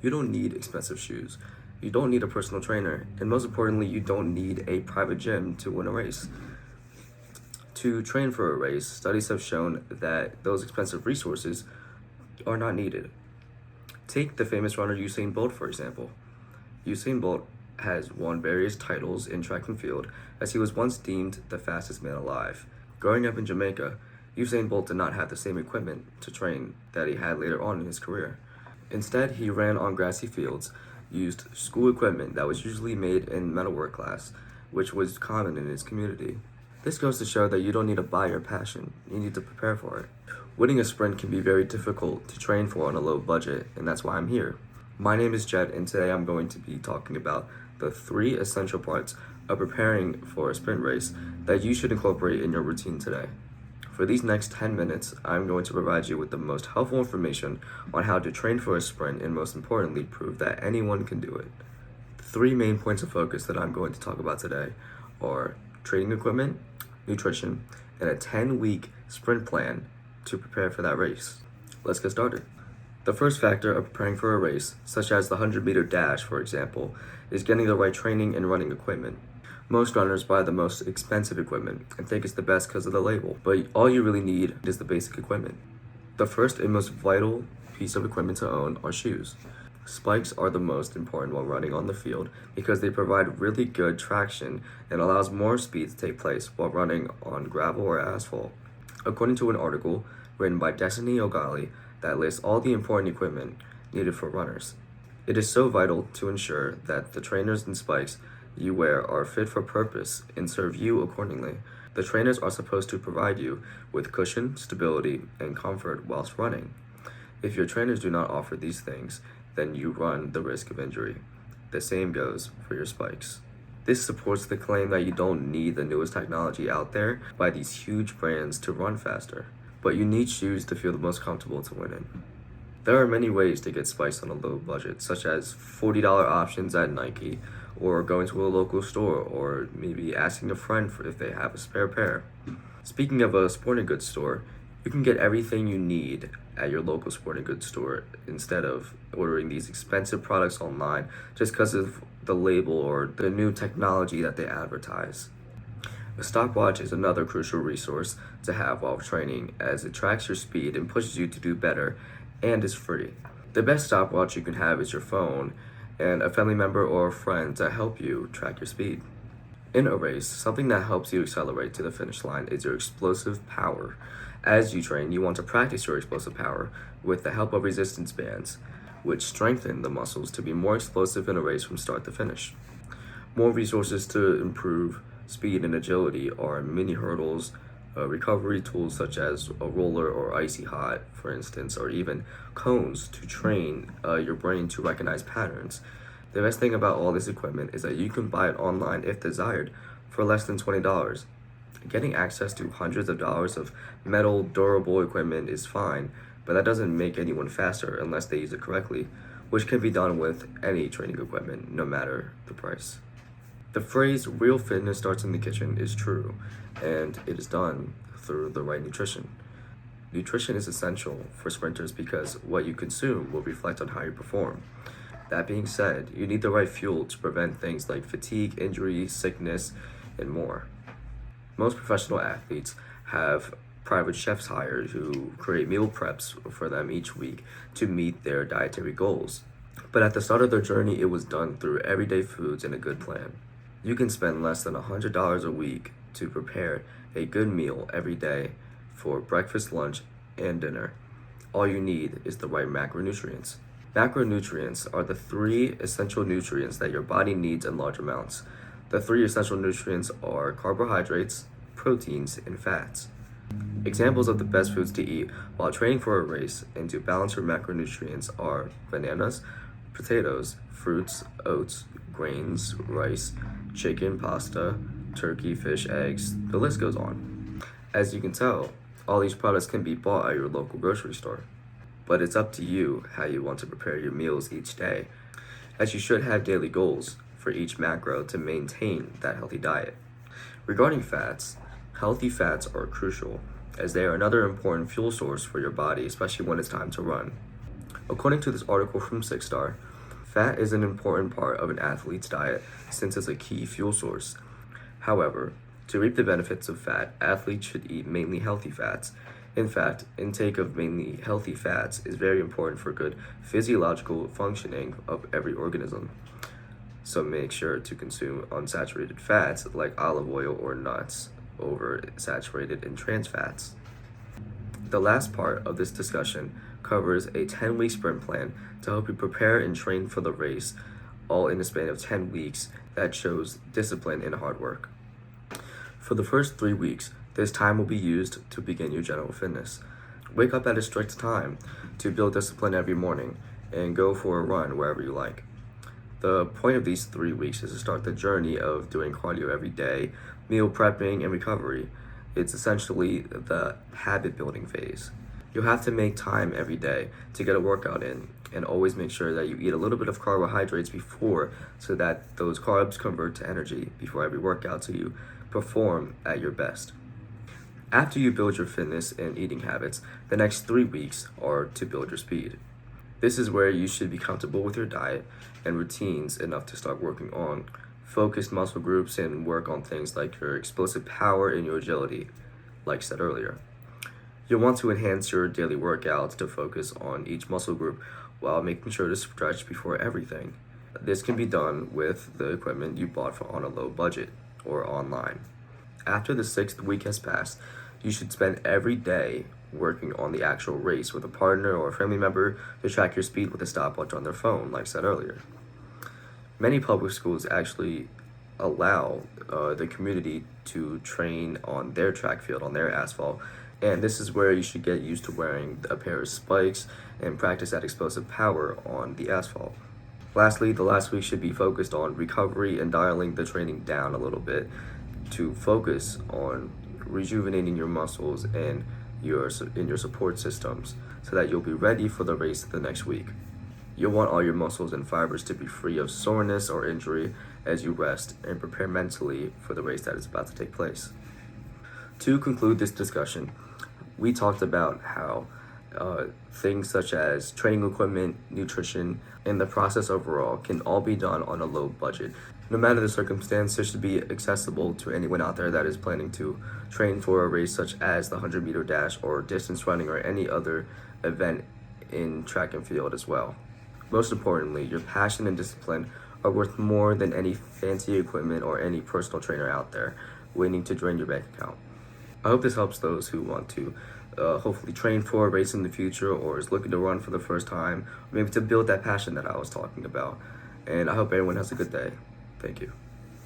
You don't need expensive shoes. You don't need a personal trainer. And most importantly, you don't need a private gym to win a race. To train for a race, studies have shown that those expensive resources are not needed. Take the famous runner Usain Bolt, for example. Usain Bolt has won various titles in track and field as he was once deemed the fastest man alive. Growing up in Jamaica, Usain Bolt did not have the same equipment to train that he had later on in his career. Instead, he ran on grassy fields, used school equipment that was usually made in metalwork class, which was common in his community. This goes to show that you don't need to buy your passion, you need to prepare for it. Winning a sprint can be very difficult to train for on a low budget, and that's why I'm here. My name is Jett, and today I'm going to be talking about the 3 essential parts of preparing for a sprint race that you should incorporate in your routine today. For these next 10 minutes, I'm going to provide you with the most helpful information on how to train for a sprint and most importantly, prove that anyone can do it. The 3 main points of focus that I'm going to talk about today are training equipment, nutrition, and a 10-week sprint plan to prepare for that race. Let's get started. The first factor of preparing for a race, such as the 100-meter dash, for example, is getting the right training and running equipment. Most runners buy the most expensive equipment and think it's the best because of the label, but all you really need is the basic equipment. The first and most vital piece of equipment to own are shoes. Spikes are the most important while running on the field because they provide really good traction and allows more speed to take place while running on gravel or asphalt. According to an article written by Destiny Ogali that lists all the important equipment needed for runners. It is so vital to ensure that the trainers and spikes you wear are fit for purpose and serve you accordingly. The trainers are supposed to provide you with cushion, stability, and comfort whilst running. If your trainers do not offer these things, then you run the risk of injury. The same goes for your spikes. This supports the claim that you don't need the newest technology out there by these huge brands to run faster, but you need shoes to feel the most comfortable to win in. There are many ways to get spikes on a low budget, such as $40 options at Nike, or going to a local store, or maybe asking a friend if they have a spare pair. Speaking of a sporting goods store, you can get everything you need at your local sporting goods store instead of ordering these expensive products online just because of the label or the new technology that they advertise. A stopwatch is another crucial resource to have while training as it tracks your speed and pushes you to do better and is free. The best stopwatch you can have is your phone and a family member or a friend to help you track your speed. In a race, something that helps you accelerate to the finish line is your explosive power. As you train, you want to practice your explosive power with the help of resistance bands, which strengthen the muscles to be more explosive in a race from start to finish. More resources to improve speed and agility are mini hurdles, recovery tools such as a roller or icy hot, for instance, or even cones to train your brain to recognize patterns. The best thing about all this equipment is that you can buy it online if desired for less than $20. Getting access to hundreds of dollars of metal, durable equipment is fine, but that doesn't make anyone faster unless they use it correctly, which can be done with any training equipment, no matter the price. The phrase real fitness starts in the kitchen is true, and it is done through the right nutrition. Nutrition is essential for sprinters because what you consume will reflect on how you perform. That being said, you need the right fuel to prevent things like fatigue, injury, sickness, and more. Most professional athletes have private chefs hired who create meal preps for them each week to meet their dietary goals. But at the start of their journey, it was done through everyday foods and a good plan. You can spend less than $100 a week to prepare a good meal every day for breakfast, lunch, and dinner. All you need is the right macronutrients. Macronutrients are the 3 essential nutrients that your body needs in large amounts. The 3 essential nutrients are carbohydrates, proteins, and fats. Examples of the best foods to eat while training for a race and to balance your macronutrients are bananas, potatoes, fruits, oats, grains, rice, chicken, pasta, turkey, fish, eggs, the list goes on. As you can tell, all these products can be bought at your local grocery store. But it's up to you how you want to prepare your meals each day, as you should have daily goals for each macro to maintain that healthy diet. Regarding fats, healthy fats are crucial as they are another important fuel source for your body, especially when it's time to run. According to this article from 6 Star, fat is an important part of an athlete's diet since it's a key fuel source. However, to reap the benefits of fat, athletes should eat mainly healthy fats. In fact, intake of mainly healthy fats is very important for good physiological functioning of every organism. So make sure to consume unsaturated fats like olive oil or nuts over saturated and trans fats. The last part of this discussion covers a 10-week sprint plan to help you prepare and train for the race, all in a span of 10 weeks that shows discipline and hard work. For the first 3 weeks, this time will be used to begin your general fitness. Wake up at a strict time to build discipline every morning and go for a run wherever you like. The point of these 3 weeks is to start the journey of doing cardio every day, meal prepping, and recovery. It's essentially the habit building phase. You'll have to make time every day to get a workout in, and always make sure that you eat a little bit of carbohydrates before so that those carbs convert to energy before every workout so you perform at your best. After you build your fitness and eating habits, the next 3 weeks are to build your speed. This is where you should be comfortable with your diet and routines enough to start working on focused muscle groups and work on things like your explosive power and your agility, like said earlier. You'll want to enhance your daily workouts to focus on each muscle group while making sure to stretch before everything. This can be done with the equipment you bought on a low budget or online. After the 6th week has passed, you should spend every day working on the actual race with a partner or a family member to track your speed with a stopwatch on their phone, like said earlier. Many public schools actually allow the community to train on their track field, on their asphalt, and this is where you should get used to wearing a pair of spikes and practice that explosive power on the asphalt. Lastly, the last week should be focused on recovery and dialing the training down a little bit to focus on rejuvenating your muscles and your support systems so that you'll be ready for the race the next week. You'll want all your muscles and fibers to be free of soreness or injury as you rest and prepare mentally for the race that is about to take place. To conclude this discussion, we talked about how things such as training equipment, nutrition, and the process overall can all be done on a low budget. No matter the circumstance, this should be accessible to anyone out there that is planning to train for a race such as the 100-meter dash or distance running or any other event in track and field as well. Most importantly, your passion and discipline are worth more than any fancy equipment or any personal trainer out there waiting to drain your bank account. I hope this helps those who want to hopefully train for a race in the future or is looking to run for the first time, or maybe to build that passion that I was talking about. And I hope everyone has a good day. Thank you.